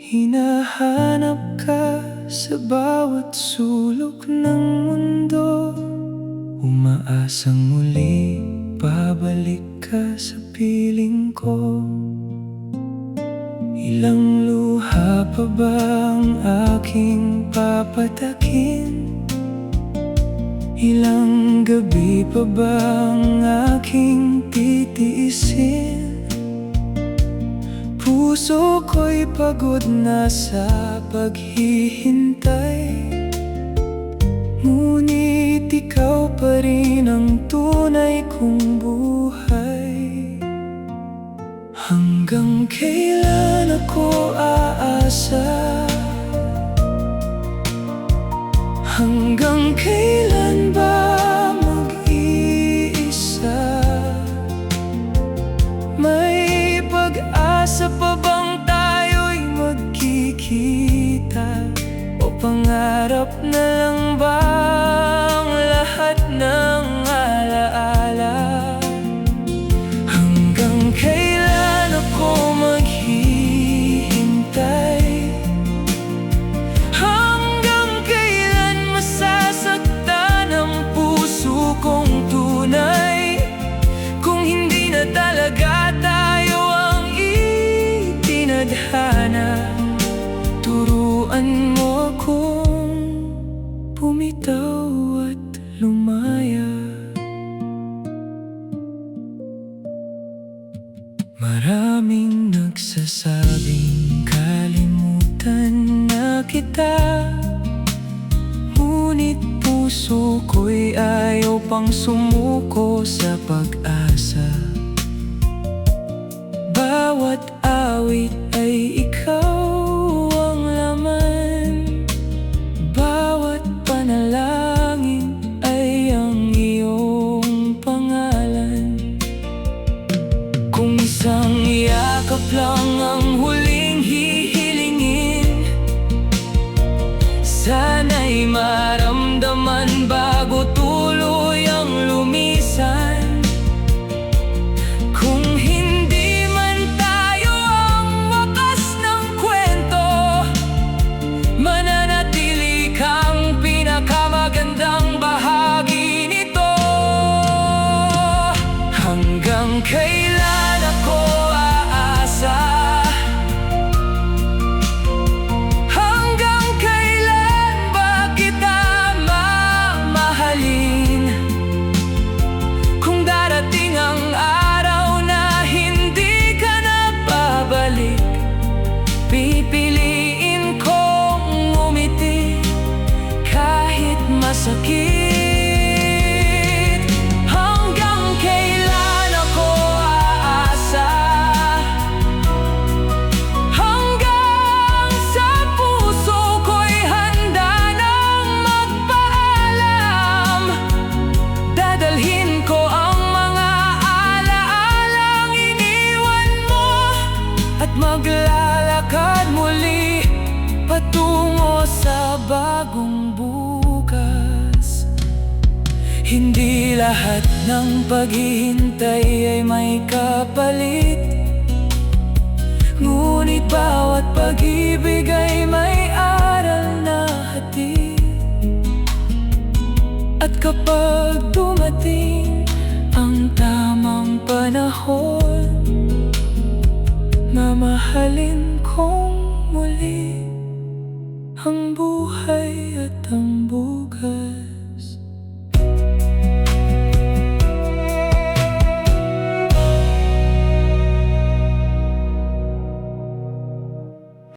Hinahanap ka sa bawat sulok ng mundo, umaasang muli babalik ka sa piling ko. Ilang luha pa ba ang aking papatakin? Ilang gabi pa ba ang aking titiisin? Puso ko'y pagod na sa paghihintay, ngunit ikaw pa rin ang tunay kong buhay. Hanggang kailan ako aasa? Hanggang kailan ba mag-iisa? May pag-asa pa bang tayo'y magkikita? O pangarap na lang ba ang lahat ng alaala? Hanggang kailan ako maghihintay? Hanggang kailan masasaktan ang puso kong tunay? Kung hindi na talaga tayo ang itinadhana, turuan mo akong bumitaw at lumaya. Maraming nagsasabing kalimutan na kita, ngunit puso ko'y ayaw pang sumuko sa pag-asa. Bawat awit ay ikaw ang laman, bawat panalangin ay ang iyong pangalan. Kung isang yakap lang ang huling hihilingin, sana'y maramdaman bago tuluyang lumisan. Kung hindi man tayo ang wakas ng kwento, mananatili kang pinakamagandang bahagi nito. Hanggang kailan ako aasa? Hanggang kailan ba kita mamahalin? Kung darating ang araw na hindi ka na babalik, pipiliin kong umiti kahit masakit. Hanggang kailan ako aasa? Hanggang sa puso ko'y handa nang magpaalam, dadalhin ko ang mga alaalang iniwan mo at maglalakad muli patungo sa bagong bukas. Hindi lahat ng paghihintay ay may kapalit, ngunit bawat pag-ibig ay may aral na hatid. At kapag dumating ang tamang panahon, mamahalin kong muli ang buhay at ang buhay.